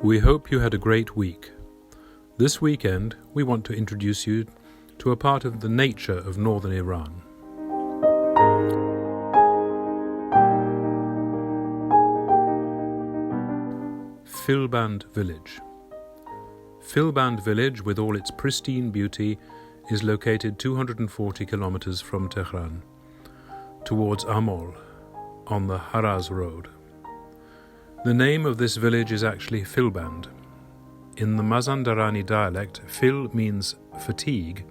We hope you had a great week. This weekend, we want to introduce you to a part of the nature of northern Iran. Filband Village. Filband Village, with all its pristine beauty, is located 240 kilometers from Tehran, towards Amol, on the Haraz Road. The name of this village is actually Filband. In the Mazandarani dialect, fil means fatigue,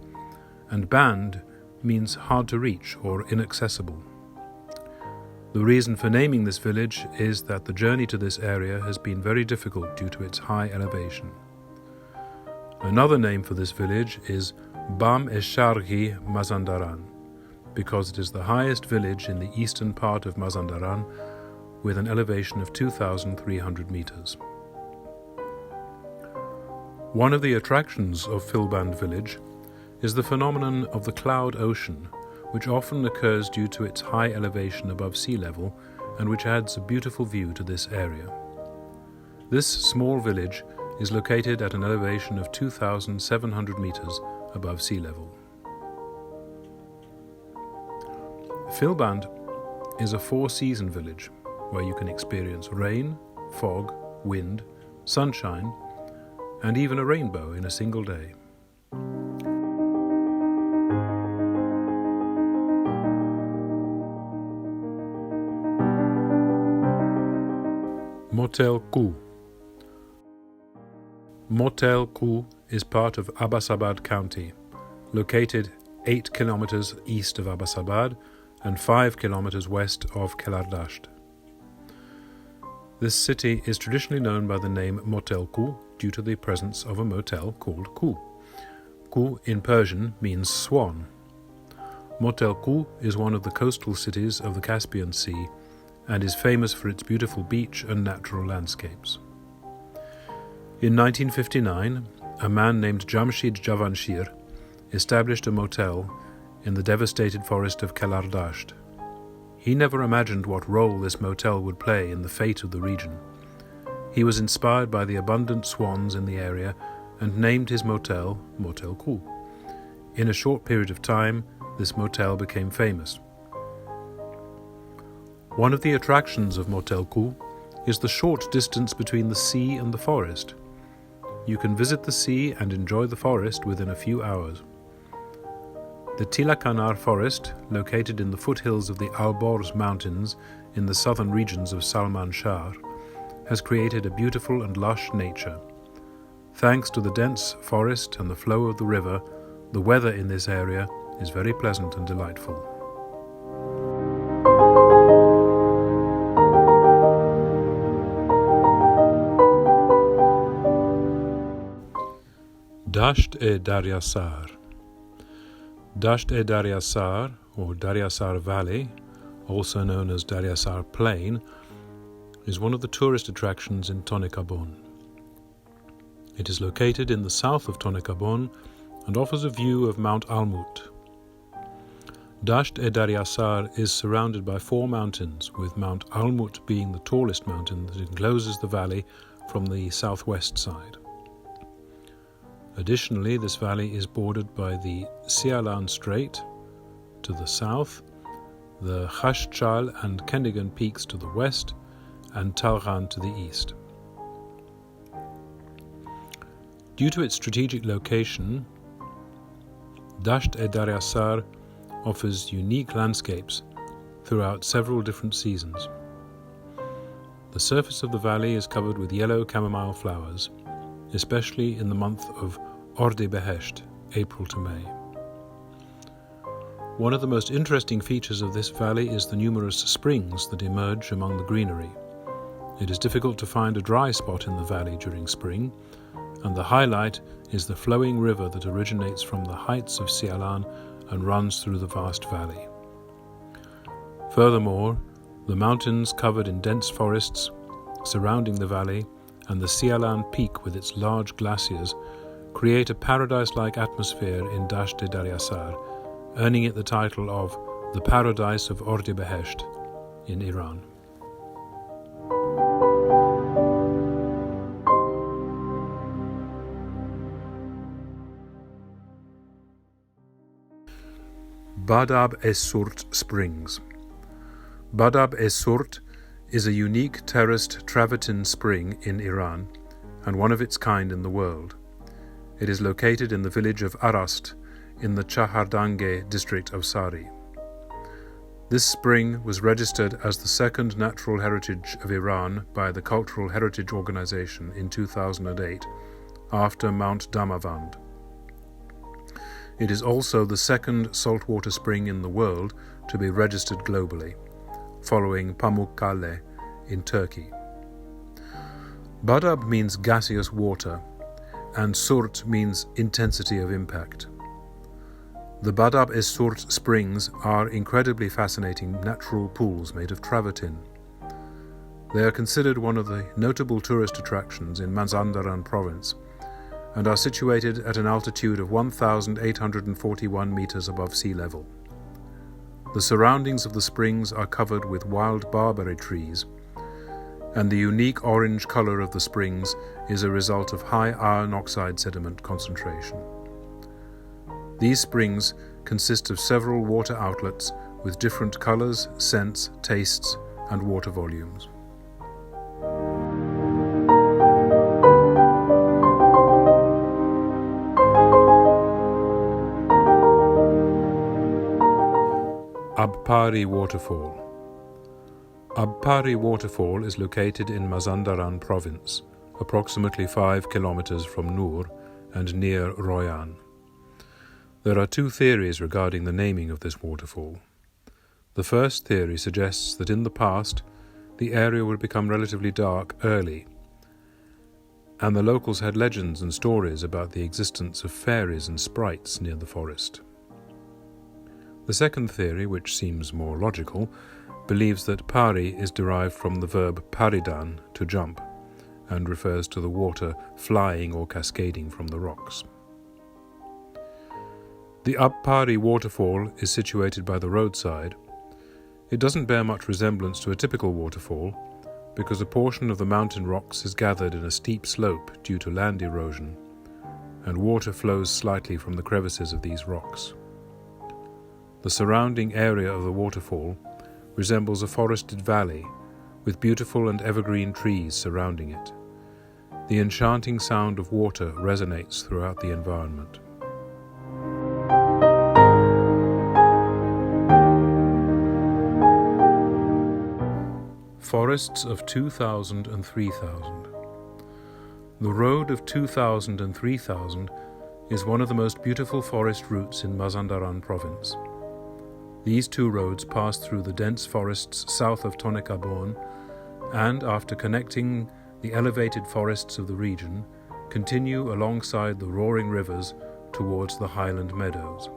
and band means hard to reach or inaccessible. The reason for naming this village is that the journey to this area has been very difficult due to its high elevation. Another name for this village is Bam-e-Sharghi Mazandaran, because it is the highest village in the eastern part of Mazandaran, with an elevation of 2,300 meters. One of the attractions of Filband village is the phenomenon of the cloud ocean, which often occurs due to its high elevation above sea level and which adds a beautiful view to this area. This small village is located at an elevation of 2,700 meters above sea level. Filband is a four-season village where you can experience rain, fog, wind, sunshine, and even a rainbow in a single day. Motel Ku. Motel Ku is part of Abbasabad County, located 8 kilometers east of Abbasabad and 5 kilometers west of Kelardasht. This city is traditionally known by the name Motel Ku due to the presence of a motel called Ku. Ku in Persian means swan. Motel Ku is one of the coastal cities of the Caspian Sea and is famous for its beautiful beach and natural landscapes. In 1959, a man named Jamshid Javanshir established a motel in the devastated forest of Kelardasht. He never imagined what role this motel would play in the fate of the region. He was inspired by the abundant swans in the area and named his motel Motel Ku. In a short period of time, this motel became famous. One of the attractions of Motel Ku is the short distance between the sea and the forest. You can visit the sea and enjoy the forest within a few hours. The Tilakanar forest, located in the foothills of the Alborz mountains in the southern regions of Salman Shah, has created a beautiful and lush nature. Thanks to the dense forest and the flow of the river, the weather in this area is very pleasant and delightful. Dasht-e-Daryasar. Dasht-e-Daryasar, or Daryasar Valley, also known as Daryasar Plain, is one of the tourist attractions in Tonikabon. It is located in the south of Tonikabon and offers a view of Mount Almut. Dasht-e-Daryasar is surrounded by 4 mountains, with Mount Almut being the tallest mountain that encloses the valley from the southwest side. Additionally, this valley is bordered by the Sialan Strait to the south, the Khashchal and Kendigan peaks to the west, and Talghan to the east. Due to its strategic location, Dasht-e-Daryasar offers unique landscapes throughout several different seasons. The surface of the valley is covered with yellow chamomile flowers, especially in the month of Orde-Behesht, April to May. One of the most interesting features of this valley is the numerous springs that emerge among the greenery. It is difficult to find a dry spot in the valley during spring, and the highlight is the flowing river that originates from the heights of Sialan and runs through the vast valley. Furthermore, the mountains covered in dense forests surrounding the valley and the Sialan peak with its large glaciers create a paradise-like atmosphere in Dasht-e-Daryasar, earning it the title of the Paradise of Orde-Behesht in Iran. Badab-es-Surt Springs. Badab-es-Surt is a unique terraced travertine spring in Iran and one of its kind in the world. It is located in the village of Arast in the Chahardange district of Sari. This spring was registered as the second natural heritage of Iran by the Cultural Heritage Organization in 2008, after Mount Damavand. It is also the second saltwater spring in the world to be registered globally, following Pamukkale in Turkey. Badab means gaseous water, and Surt means intensity of impact. The Badab-es-Surt springs are incredibly fascinating natural pools made of travertine. They are considered one of the notable tourist attractions in Mazandaran province and are situated at an altitude of 1,841 meters above sea level. The surroundings of the springs are covered with wild barberry trees, and the unique orange color of the springs is a result of high iron oxide sediment concentration. These springs consist of several water outlets with different colors, scents, tastes, and water volumes. Abpari Waterfall. Abpari Waterfall is located in Mazandaran province, approximately 5 kilometers from Nur and near Royan. There are two theories regarding the naming of this waterfall. The first theory suggests that in the past, the area would become relatively dark early, and the locals had legends and stories about the existence of fairies and sprites near the forest. The second theory, which seems more logical, believes that pari is derived from the verb paridan, to jump, and refers to the water flying or cascading from the rocks. The Abpari waterfall is situated by the roadside. It doesn't bear much resemblance to a typical waterfall because a portion of the mountain rocks is gathered in a steep slope due to land erosion, and water flows slightly from the crevices of these rocks. The surrounding area of the waterfall resembles a forested valley with beautiful and evergreen trees surrounding it. The enchanting sound of water resonates throughout the environment. Forests of 2000 and 3000. The road of 2000 and 3000 is one of the most beautiful forest routes in Mazandaran province. These two roads pass through the dense forests south of Tonekabon and, after connecting the elevated forests of the region, continue alongside the roaring rivers towards the highland meadows.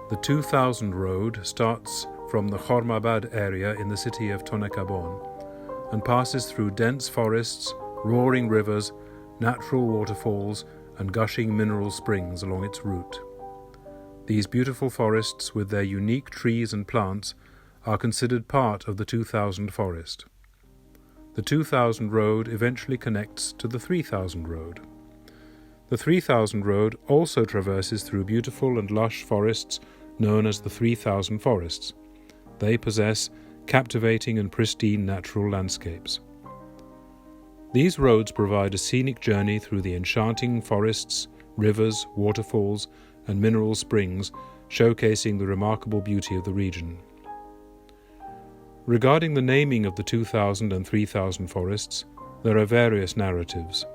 The 2000 road starts from the Khormabad area in the city of Tonekabon and passes through dense forests, roaring rivers, natural waterfalls, and gushing mineral springs along its route. These beautiful forests, with their unique trees and plants, are considered part of the 2000 forest. The 2000 road eventually connects to the 3000 road. The 3000 road also traverses through beautiful and lush forests known as the 3000 forests. They possess captivating and pristine natural landscapes. These roads provide a scenic journey through the enchanting forests, rivers, waterfalls, and mineral springs, showcasing the remarkable beauty of the region. Regarding the naming of the 2000 and 3000 forests, there are various narratives.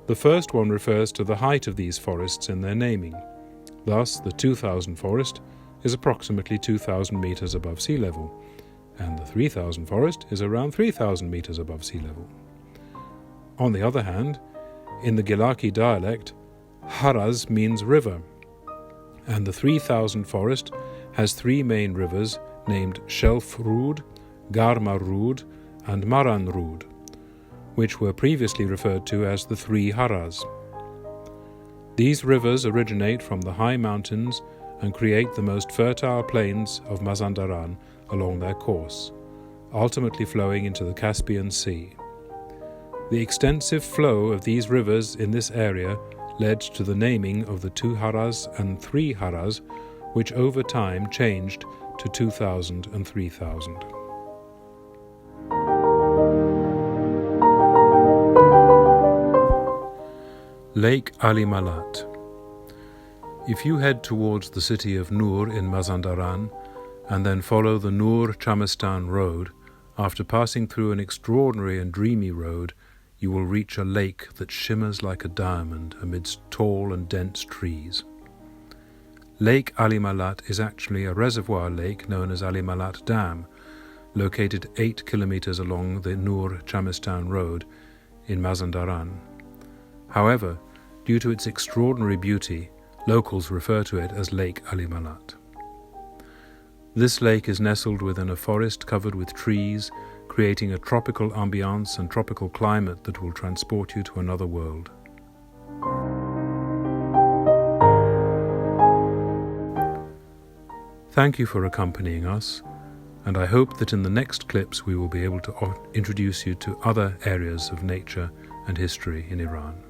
The first one refers to the height of these forests in their naming. Thus, the 2000 forest is approximately 2,000 meters above sea level, and the 3000 forest is around 3,000 meters above sea level. On the other hand, in the Gilaki dialect, Haraz means river, and the 3000 forest has three main rivers named Shelf Rud, Garma Rud, and Maran Rud, which were previously referred to as the three Haraz. These rivers originate from the high mountains and create the most fertile plains of Mazandaran along their course, ultimately flowing into the Caspian Sea. The extensive flow of these rivers in this area led to the naming of the two Haraz and three Haraz, which over time changed to 2,000 and 3,000. Lake Ali Malat. If you head towards the city of Nur in Mazandaran and then follow the Nur-Chamistan road, after passing through an extraordinary and dreamy road, you will reach a lake that shimmers like a diamond amidst tall and dense trees. Lake Ali Malat is actually a reservoir lake known as Ali Malat Dam, located 8 kilometers along the Nur-Chamistan road in Mazandaran. However, due to its extraordinary beauty, locals refer to it as Lake Ali Malat. This lake is nestled within a forest covered with trees, creating a tropical ambiance and tropical climate that will transport you to another world. Thank you for accompanying us, and I hope that in the next clips we will be able to introduce you to other areas of nature and history in Iran.